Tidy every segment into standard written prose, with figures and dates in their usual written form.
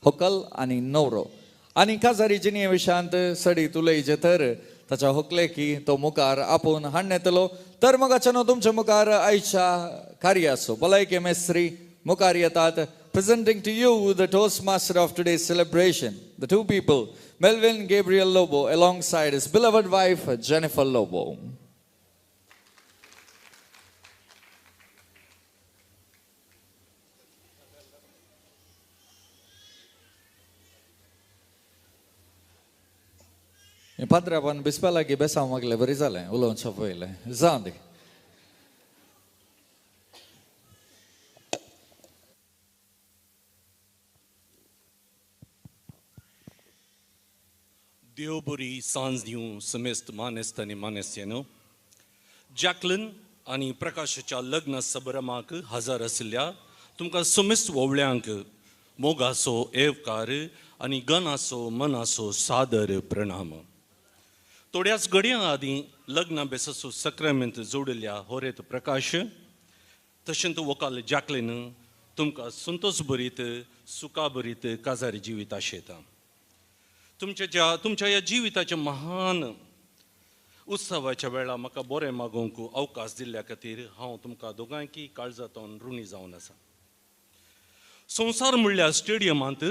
व्हंकल आनी नवरो. आनी काजारीचे न्ही विशांत सडीत उलयचे तर ताच्या व्हंकले की तो मुखार आपूण हाडून येतलो. तर मग अचानक तुमच्या मुखार आयच्या कार्याचो भलायकी मेस्त्री मुखार येतात. Presenting to you the Toastmaster of today's celebration, the two people, Melvin Gabriel Lobo, alongside his beloved wife, Jennifer Lobo. Padrapan bispela ki besam magle bari zale, ulon chapele, zandi. देवबरी सांज दिवं समेस्त मानेस्त आनी मानेस्यानो. जॅकलिन आनी प्रकाशाच्या लग्न समारंभाक हजर आशिल्ल्या तुमकां समेस्त वोवळ्यांक मोगाचो येवकार आनी गनाचो मनाचो सादर प्रणाम. थोड्याच घडयां आदीं लग्न बेसाचो सक्रामेंत जोडिल्ल्या होरेत प्रकाश तशेंच व्हंकल जॅकलिन तुमकां संतोश भरीत सुखा भरीत काजारी जिवीत आशेता. तुमच्या ह्या जिविताच्या महान उत्सवाच्या वेळा म्हाका बरें मागोवंक अवकाश दिल्ल्या खातीर हांव तुमकां दोगांयकी काळजांतल्यान ऋणी जावन आसा. संवसार म्हणल्यार स्टेडियमांत,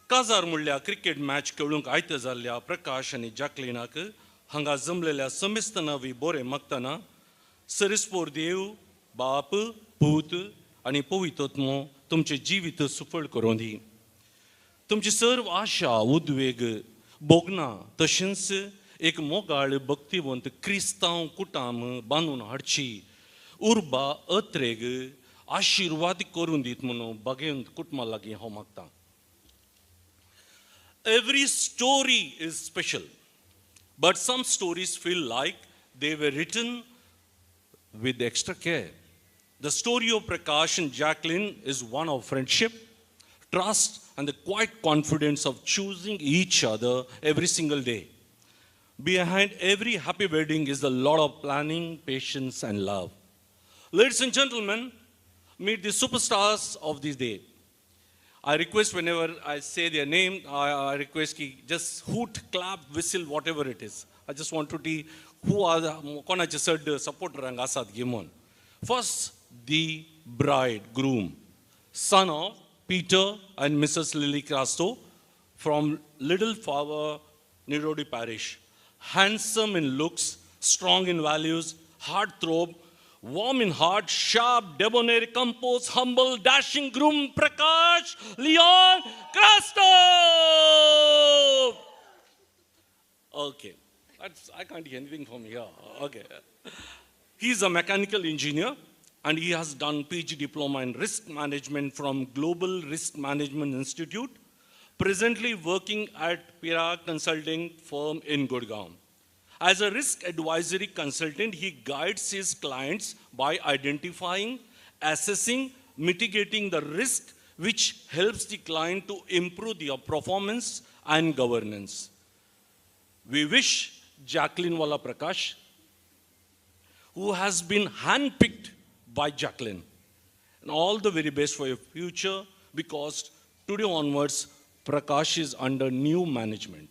काजार म्हणल्यार क्रिकेट मॅच खेळूंक आयते जाल्ल्या प्रकाश आनी जॅकलिनाक हांगा जमलेल्या समेस्त नांवी बरें मागतना सरिस्पोर देव, बाप, पूत आनी पवित्रोत्मो तुमचें जिवीत सुफळ करूं दी. तुमची सर्व आशा उद्वेग बोगना तशेंच एक मोगाळ भक्तिवंत क्रिस्तांव कुटाम बांदून हाडची उर्बा अत्रेग आशिर्वाद करून दीत म्हणून भगवंत कुटुंबा लागीं हांव मागतां. Every story is special, but some stories feel like they were written with extra care. The story of Prakash and Jacqueline is one of friendship, trust, and the quiet confidence of choosing each other every single day. Behind every happy wedding is a lot of planning, patience, and love. Ladies and gentlemen, meet the superstars of this day. I request whenever I say their name, I request ki just hoot, clap, whistle, whatever it is. I just want to see who are the konache sard supporter anga asat gimon. First, the bridegroom, son of Peter and Mrs. Lily Crasto from Little Flower, Nirodi Parish. Handsome in looks, strong in values, heartthrob, warm in heart, sharp, debonair, composed, humble, dashing groom Prakash Leon Crasto. Okay, I can't hear anything from here. Okay, he's a mechanical engineer. And he has done PG diploma in risk management from Global Risk Management Institute, presently working at Pira Consulting firm in Gurgaon. As a risk advisory consultant, he guides his clients by identifying, assessing, mitigating the risk, which helps the client to improve their performance and governance. We wish Jacqueline Wala Prakash, who has been handpicked by Jacqueline, and all the very best for your future, because today onwards Prakash is under new management.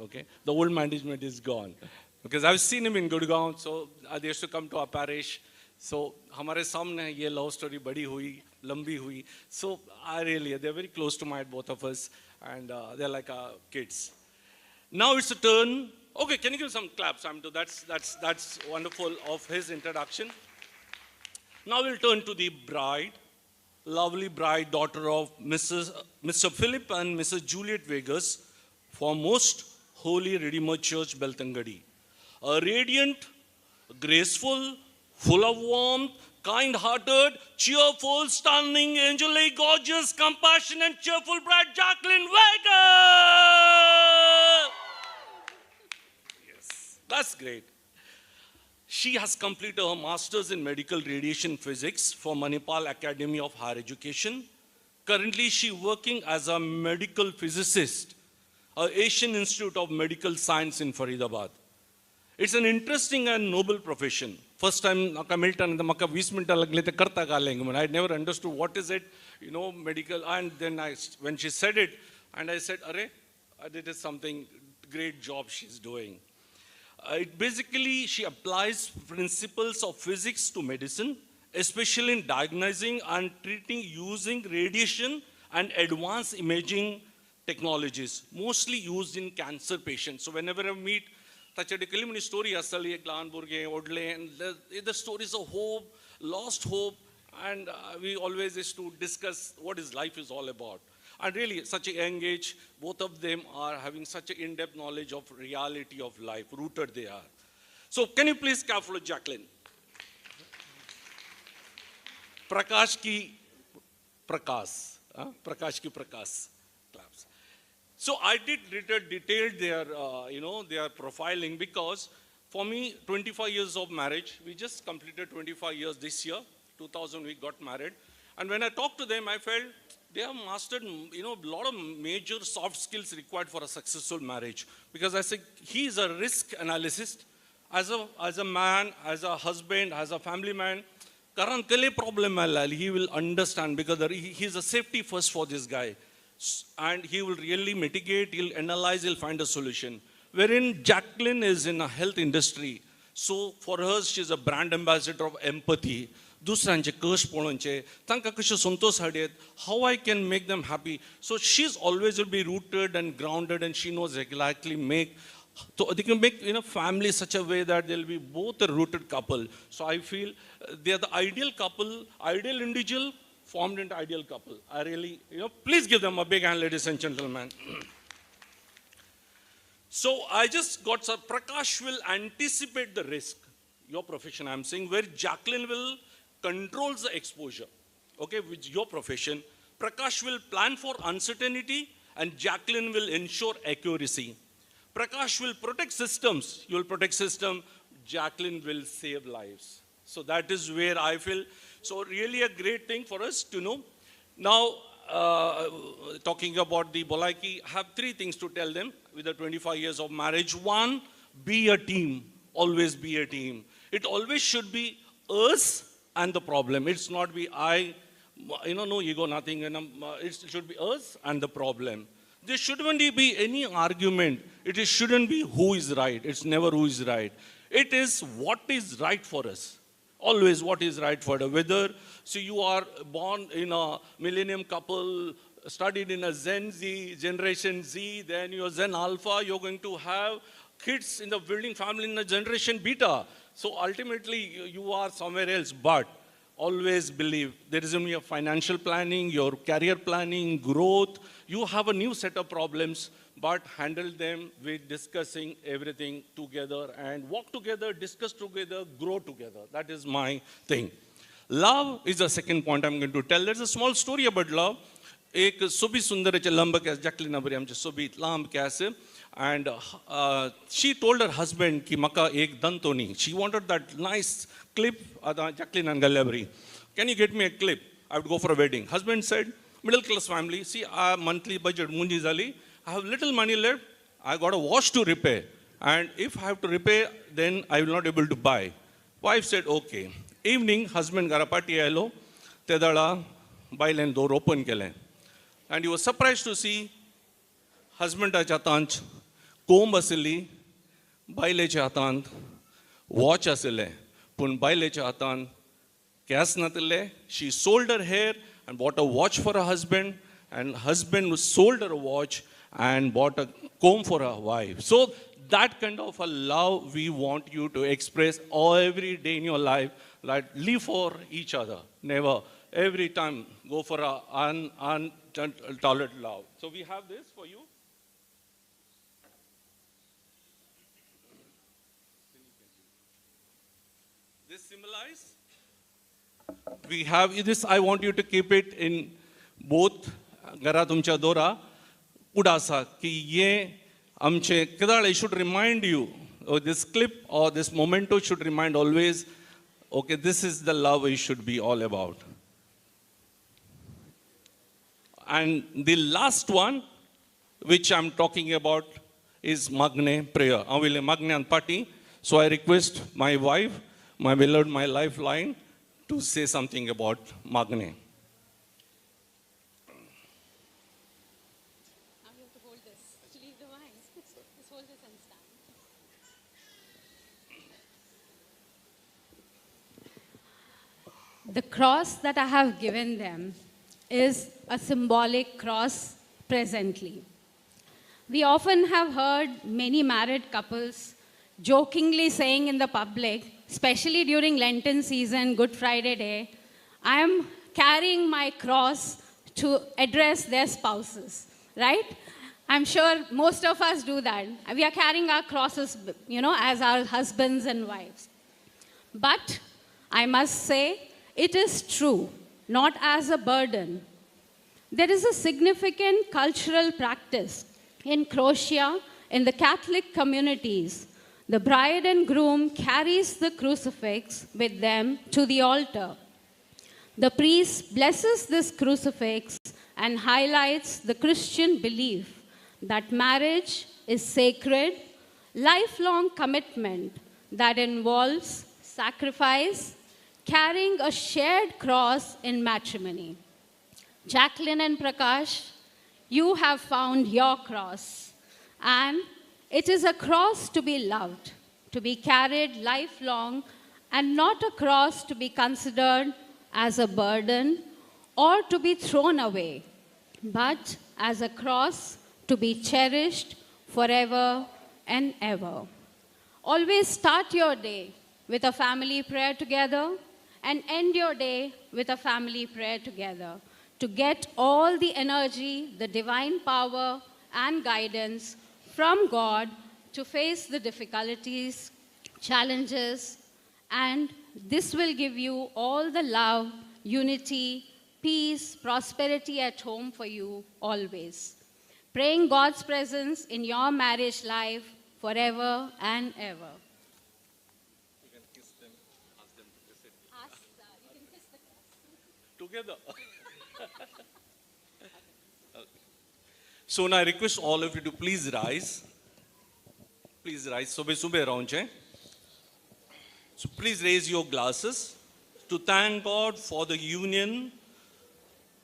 Okay, the old management is gone, because I've seen him in Gurgaon, so they used to come to our parish. So हमारे सामने ये love story बड़ी हुई, लंबी हुई. So they're very close to my both of us, and they're like kids. Now it's a turn. Okay, can you give some claps? That's wonderful of his introduction. Now we'll turn to the bride, lovely bride, daughter of Mr. Philip and Mrs. Juliet Vegas, from Most Holy Redeemer Church, Beltangadi. A radiant, graceful, full of warmth, kind-hearted, cheerful, stunning, angelic, gorgeous, compassionate, cheerful bride, Jacqueline Vegas. Yes, that's great. She has completed her master's in medical radiation physics from Manipal Academy of Higher Education. Currently, she is working as a medical physicist at Asian Institute of Medical Science in Faridabad. It's an interesting and noble profession. First time I Milton and the 20 minutes I never understood what is it. medical. And then when she said it, and I said, Arre, it is something great job she's doing. It basically, she applies principles of physics to medicine, especially in diagnosing and treating using radiation and advanced imaging technologies, mostly used in cancer patients. So whenever I meet, ताचेडे many story आसताली एक ल्हान भुरगें ओडलें, and the stories of hope, lost hope, and we always used to discuss what is life is all about. And really, such a young age, both of them are having such an in-depth knowledge of reality of life, rooted they are. So can you please clap for Jacqueline? Prakash ki Prakash. Prakash ki Prakash. Claps. So I did detailed their, their profiling, because for me, 25 years of marriage, we just completed 25 years this year, 2000 we got married. And when I talked to them, I felt they have mastered, a lot of major soft skills required for a successful marriage. Because I said, he is a risk analyst. As a man, as a husband, as a family man, karan kale problem hai, he will understand, because he is a safety first for this guy. And he will really mitigate, he'll analyze, he'll find a solution. Wherein Jacqueline is in a health industry. So for her, she's a brand ambassador of empathy. दुसऱ्यांचे कष्ट पळोवचे तांकां कशें संतोष हाडयत, how I can make them happy. So she's always will be rooted and grounded, and she knows exactly so they can make family such a way that they'll be both a rooted couple. So I feel they are the ideal couple, ideal individual formed into ideal couple. I really, please give them a big hand, ladies and gentlemen. So I just got, sir, Prakash will anticipate the risk, your profession I'm saying, where Jacqueline will controls the exposure, okay, with your profession. Prakash will plan for uncertainty, and Jacqueline will ensure accuracy. Prakash will protect systems, you will protect system, Jacqueline will save lives. So that is where I feel, so really a great thing for us to know. Now, talking about the Bolaiki, I have 3 things to tell them with the 25 years of marriage. 1, be a team, always be a team. It always should be us and the problem. It's not be I, no ego, nothing. It should be us and the problem. There shouldn't be any argument. It shouldn't be who is right. It's never who is right. It is what is right for us. Always what is right for us. Whether, so you are born in a millennium couple, studied in a Gen Z, Generation Z, then you're Gen Alpha, you're going to have kids in the building family in the Generation Beta. So ultimately, you are somewhere else, but always believe there is only a financial planning, your career planning, growth. You have a new set of problems, but handle them with discussing everything together and walk together, discuss together, grow together. That is my thing. Love is the second point I'm going to tell. There's a small story about love. एक सुबी सुंदर लंब कैसे Jacqueline अबरी आमचे सुबी लांब कैसे and she told her husband कि मका एक दंतोनी. She wanted that nice clip Jacqueline and Gallery. Can you get me a clip? I would go for a wedding. Husband said, middle class family, see our monthly budget munji zali, I have little money left, I got a watch to repair, and if I have to repair, then I will not be able to buy. Wife said, okay. Evening, husband gara party aylo, tedala bailen door open kele. And he was surprised to see husband achatanch comb asili, baile chatant, watch asile, pun baile chatan, kas natile. She sold her hair and bought a watch for her husband, and husband sold her a watch and bought a comb for her wife. So that kind of a love we want you to express every day in your life, like live for each other. Never, every time, go for a untolerant love. So we have this for you. This symbolize. We have this, I want you to keep it in both Gara Tumcha Dora, Udasa, ki ye amche kadal, I should remind you, or this clip or this memento should remind always, okay, this is the love we should be all about. And the last one, which I'm talking about, is Magne prayer. Avile Magne and Pati. So I request my wife, my beloved, my lifeline, to say something about Magne. hold this. Actually, the wine. Just hold this and stand. The cross that I have given them is a symbolic cross presently. We often have heard many married couples jokingly saying in the public, especially during Lenten season, Good Friday Day, I am carrying my cross to address their spouses, right? I'm sure most of us do that. We are carrying our crosses, as our husbands and wives. But I must say, it is true, not as a burden. There is a significant cultural practice in Croatia, in the Catholic communities. The bride and groom carries the crucifix with them to the altar. The priest blesses this crucifix and highlights the Christian belief that marriage is sacred, lifelong commitment that involves sacrifice, carrying a shared cross in matrimony. Jacqueline and Prakash, you have found your cross, and it is a cross to be loved, to be carried lifelong, and not a cross to be considered as a burden or to be thrown away, but as a cross to be cherished forever and ever. Always start your day with a family prayer together and end your day with a family prayer together to get all the energy, the divine power, and guidance from God to face the difficulties, challenges, and this will give you all the love, unity, peace, prosperity at home for you always. Praying God's presence in your marriage life forever and ever. You can kiss them, ask them to kiss it You can kiss the cross. together. So now I request all of you to please rise. Please rise. Subh around hai. So please raise your glasses to thank God for the union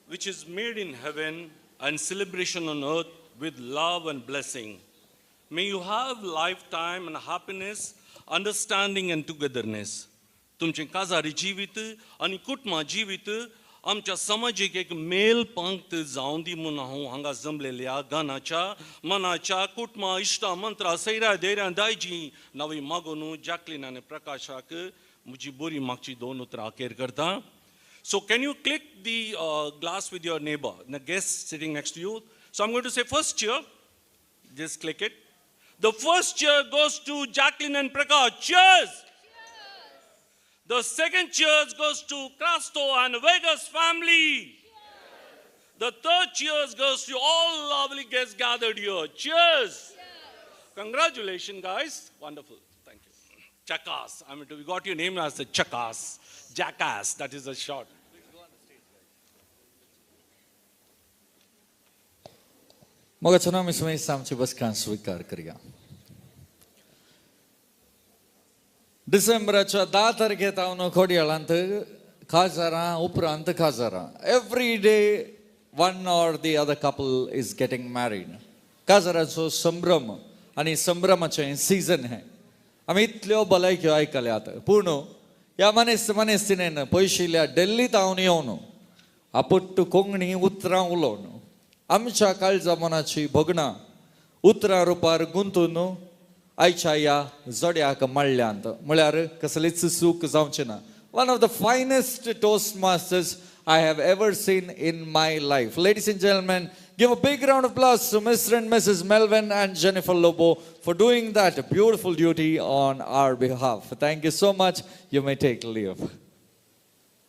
which is made in heaven and celebration on earth with love and blessing. May you have lifetime and happiness, understanding and togetherness. तुमचे काजारी जीवित आणि कुटुंबा जीवित आमच्या समाजीक एक mail पंक्त जावन दी म्हूण हांव हांगा जमलेल्या गानाच्या मनाच्या कुटुंबा इश्टा मंत्रा सैरा धैर्या दायजी नवी मागोनू जॅकलिन आनी प्रकाशाक म्हजी बरी मागची दोन उतरां अखेर करता. So can you click the glass with your neighbor, the guest sitting next to you? So I'm going to say first cheer. Just click it. The first cheer goes to Jacqueline and Prakash. Cheers! The second cheers goes to Crasto and Vegas family. The third cheers goes to all lovely guests gathered here. Cheers! Congratulations, guys. Wonderful. Thank you. Chakas. We got your name as the Chakas. Jackass. That is a short. मग अचानक मी समय आमची बसकां स्वीकार करूया. डिसेंबराच्या 10 तारखेक हांव खोडयाळांत खाजारां उपरांत खाजारां. Every day one or the other couple is getting married. काजाराचो संभ्रम आनी संभ्रमाचें सीजन हें. आमी इतल्यो भलायक्यो आयकल्यात पूण ह्या मनस्तिनेन पयशिल्ल्या दिल्लीत हांव येवन आपट्ट कोंकणी उतरां उलोवन आमच्या काळजा मनाची भोगणां उतरां रुपार गुंतून आयच्या ह्या जोड्याक माळ्ळ्यांत म्हळ्यार कसलीच चूक जावची ना. One of the finest Toastmasters I have ever seen in my life. Ladies and gentlemen, give a big round of applause to Mr. and Mrs. Melvin and Jennifer Lobo for doing that beautiful duty on our behalf. Thank you so much. You may take leave.